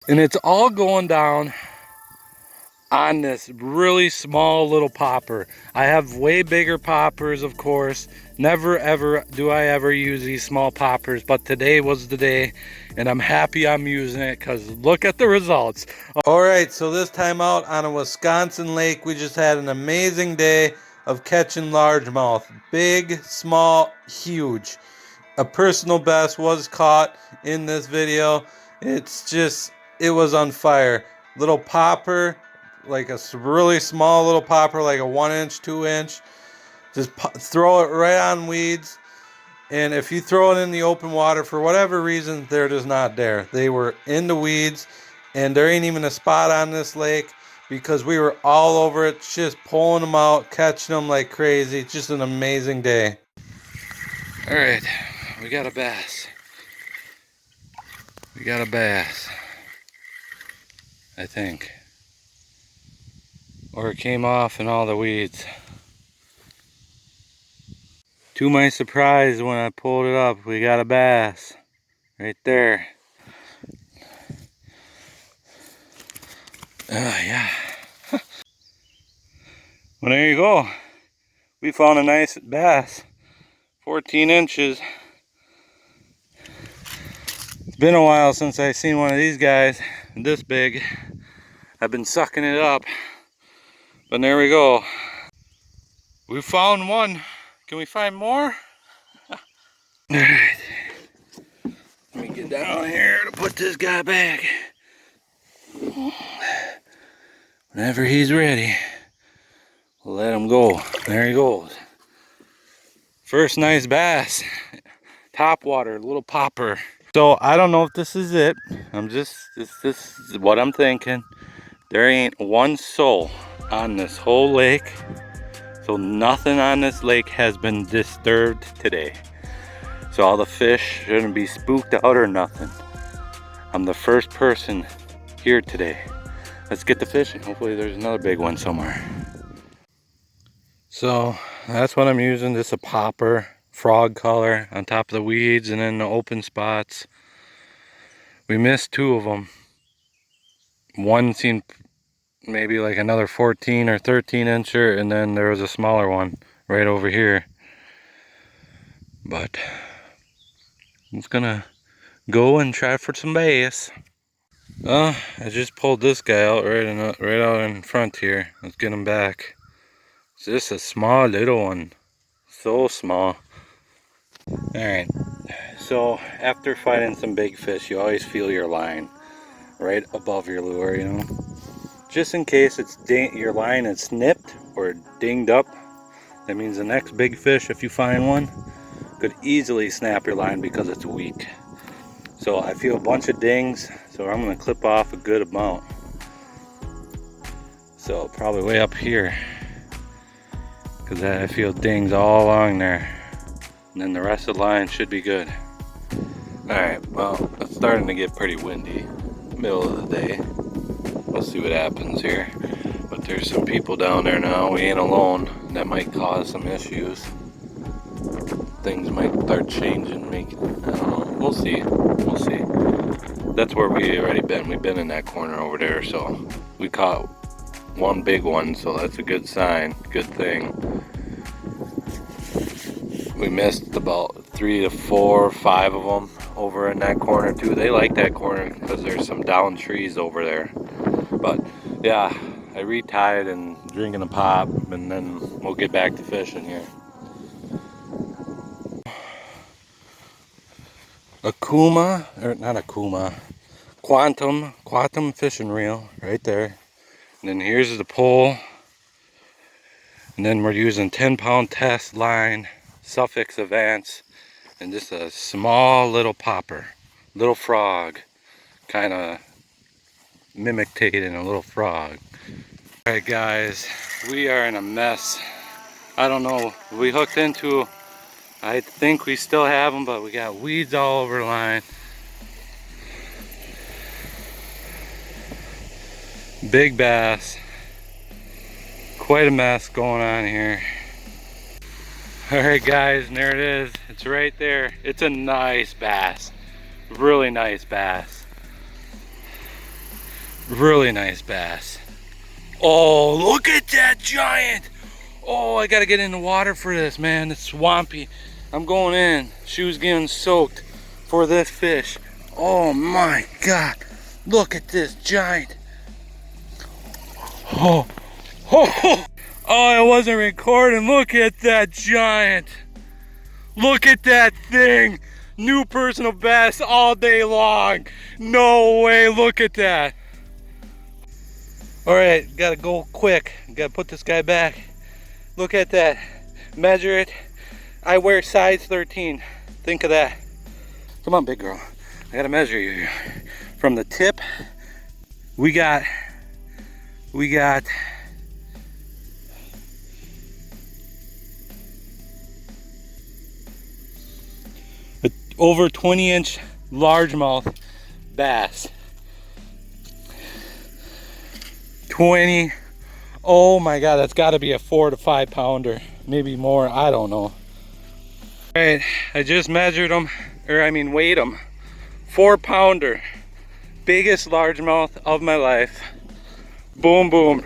And it's all going down on this really small little popper. I have way bigger poppers, of course. Never ever do I ever use these small poppers, but today was the day and I'm happy I'm using it because look at the results. All right, so this time out on a Wisconsin lake, we just had an amazing day of catching largemouth. Big, small, huge. A personal best was caught in this video. It was on fire. Little popper, like a really small little popper, like a 1-inch, 2-inch. Just throw it right on weeds. And if you throw it in the open water, for whatever reason, they're just not there. They were in the weeds, and there ain't even a spot on this lake because we were all over it, just pulling them out, catching them like crazy. It's just an amazing day. All right, we got a bass. We got a bass, I think. Or it came off in all the weeds. To my surprise, when I pulled it up, we got a bass right there. Yeah. Well, there you go. We found a nice bass. 14 inches. It's been a while since I've seen one of these guys this big. I've been sucking it up. But there we go. We found one. Can we find more? Alright. Let me get down here to put this guy back. Whenever he's ready, we'll let him go. There he goes. First nice bass. Topwater, little popper. So I don't know if this is it. This is what I'm thinking. There ain't one soul on this whole lake. So nothing on this lake has been disturbed today. So all the fish shouldn't be spooked out or nothing. I'm the first person here today. Let's get the fishing. Hopefully there's another big one somewhere. So that's what I'm using. Just a popper, frog color on top of the weeds and in the open spots. We missed 2 of them. One seemed maybe like another 14 or 13 incher, and then there was a smaller one right over here. But I'm just gonna go and try for some bass. I just pulled this guy out right out in front here. Let's get him back. It's just a small little one. So small. Alright, so after fighting some big fish, you always feel your line right above your lure, you know. Just in case your line is snipped or dinged up, that means the next big fish, if you find one, could easily snap your line because it's weak. So I feel a bunch of dings, so I'm going to clip off a good amount. So probably way up here, because I feel dings all along there. And then the rest of the line should be good. Alright, well, it's starting to get pretty windy. Middle of the day. We'll see what happens here. But there's some people down there now. We ain't alone. That might cause some issues. Things might start changing. I don't know. We'll see. We'll see. That's where we already been. We've been in that corner over there. So we caught one big one. So that's a good sign. Good thing. We missed about 3 to 4 or 5 of them over in that corner too. They like that corner because there's some down trees over there. But yeah, I retied and drinking a pop, and then we'll get back to fishing here. Quantum fishing reel right there. And then here's the pole. And then we're using 10-pound test line, Suffix Advance. and just a small little popper, little frog, kind of imitating a little frog. All right, guys, we are in a mess. I don't know. We hooked into, I think we still have them, but we got weeds all over the line. Big bass. Quite a mess going on here. Alright guys, and there it is. It's right there. It's a nice bass. Really nice bass. Really nice bass. Oh, look at that giant! Oh, I gotta get in the water for this, man. It's swampy. I'm going in. Shoes getting soaked for this fish. Oh my God. Look at this giant. Oh, oh, oh, I wasn't recording. Look at that giant. Look at that thing. New personal best all day long. No way, look at that. All right, gotta go quick. Gotta put this guy back. Look at that. Measure it. I wear size 13. Think of that. Come on, big girl. I gotta measure you. From the tip, we got over 20-inch largemouth bass. 20. Oh my God, that's got to be a 4 to 5 pounder, maybe more. I don't know. All right, I just measured them, or I mean weighed them. 4 pounder, biggest largemouth of my life. Boom, boom.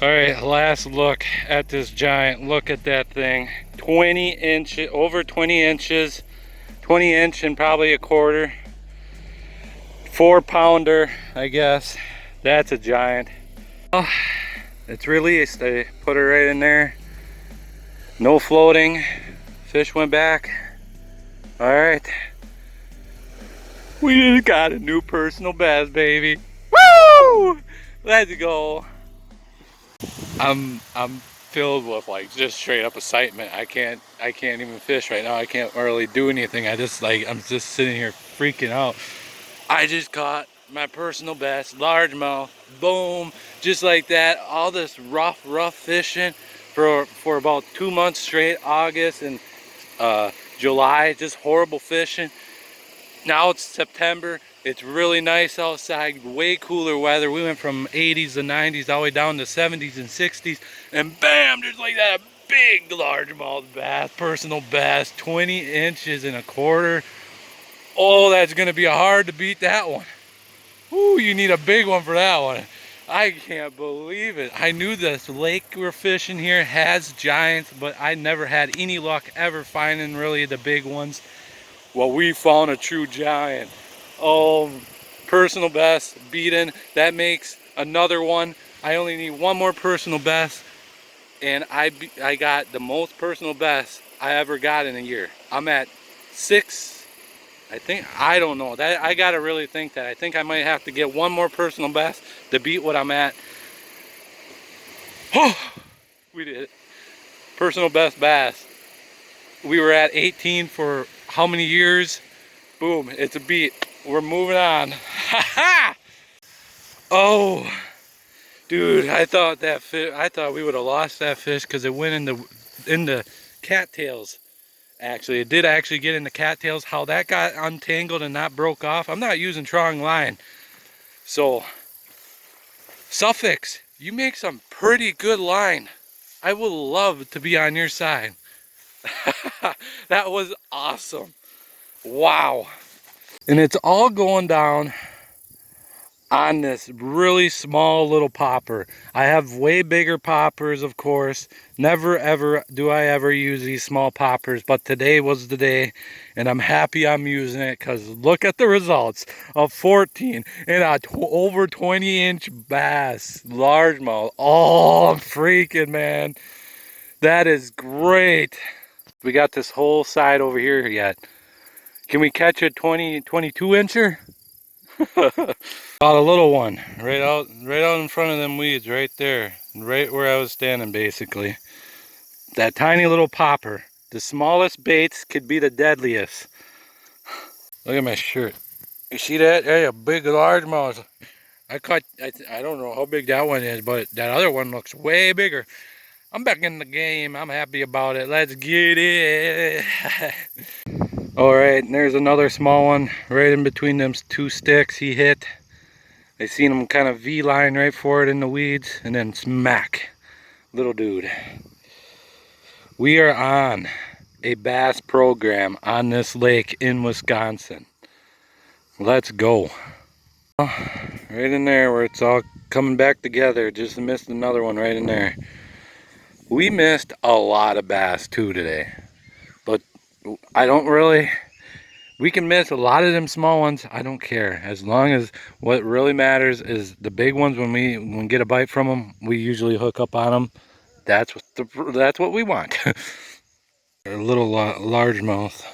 All right, last look at this giant. Look at that thing. 20 inches, over 20 inches. 20-inch and probably a quarter. 4 pounder, I guess. That's a giant. Oh, it's released. I put her right in there. No floating. Fish went back. All right. We just got a new personal best, baby. Woo! Let's go. I'm filled with like just straight up excitement. I can't even fish right now. I can't really do anything. I'm just sitting here freaking out. I just caught my personal best largemouth. Boom, just like that. All this rough fishing for about 2 months straight, August and July, just horrible fishing. Now it's September. It's really nice outside, way cooler weather. We went from 80s to 90s all the way down to 70s and 60s, and bam, there's like that big largemouth bass, personal best, 20 inches and a quarter. Oh, that's gonna be hard to beat that one. Ooh, you need a big one for that one. I can't believe it. I knew this lake we're fishing here has giants, but I never had any luck ever finding really the big ones. Well, we found a true giant. Oh, personal best beaten. That makes another one. I only need one more personal best, and I got the most personal best I ever got in a year. I'm at 6, I think. I don't know. That I gotta really think that. I think I might have to get one more personal best to beat what I'm at. Oh, we did it. Personal best bass. We were at 18 for how many years? Boom, it's a beat. We're moving on. Ha ha! Oh, dude, I thought we would have lost that fish because it went in the cattails. Actually, it did actually get in the cattails. How that got untangled and not broke off, I'm not using trawling line. So, Suffix, you make some pretty good line. I would love to be on your side. That was awesome. Wow. And it's all going down on this really small little popper. I have way bigger poppers, of course. Never ever do I ever use these small poppers, but today was the day, and I'm happy I'm using it because look at the results of 14 and a over 20-inch bass, largemouth. Oh, I'm freaking, man. That is great. We got this whole side over here yet. Can we catch a 22 incher? Caught a little one right out in front of them weeds right there, right where I was standing basically. That tiny little popper. The smallest baits could be the deadliest. Look at my shirt. You see that? Hey, a big largemouth. I caught, I don't know how big that one is, but that other one looks way bigger. I'm back in the game. I'm happy about it. Let's get it. All right, and there's another small one right in between them two sticks he hit. I seen him kind of V-line right for it in the weeds, and then smack. Little dude. We are on a bass program on this lake in Wisconsin. Let's go. Right in there where it's all coming back together. Just missed another one right in there. We missed a lot of bass too today, but I don't really, we can miss a lot of them small ones. I don't care, as long as what really matters is the big ones. When we get a bite from them, we usually hook up on them. That's what we want. A little largemouth,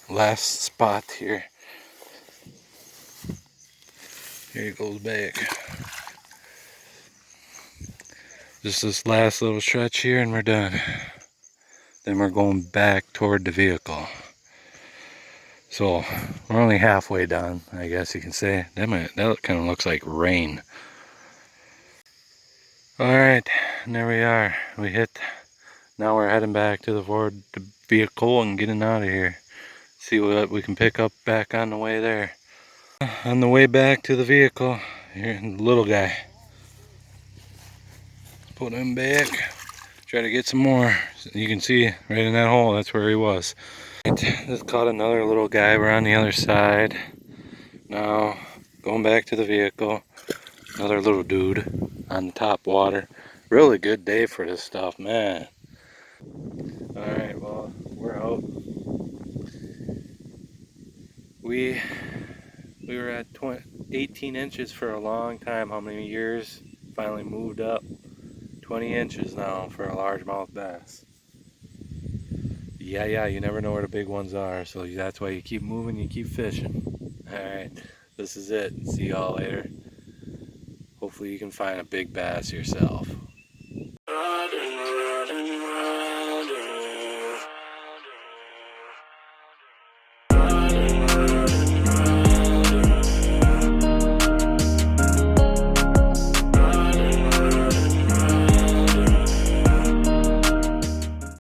last spot here. Here he goes back. Just this last little stretch here and we're done. Then we're going back toward the vehicle. So we're only halfway done, I guess you can say. That kind of looks like rain. Alright, and there we are. We hit. Now we're heading back to the vehicle and getting out of here. See what we can pick up back on the way there. On the way back to the vehicle, here, the little guy. Put him back. Try to get some more. You can see right in that hole, that's where he was. Just caught another little guy. We're on the other side. Now, going back to the vehicle. Another little dude on the top water. Really good day for this stuff, man. Alright, well, we're out. We were at 18 inches for a long time. How many years? Finally moved up 20 inches now for a largemouth bass. Yeah, you never know where the big ones are, so that's why you keep moving, you keep fishing. Alright, this is it. See y'all later. Hopefully you can find a big bass yourself.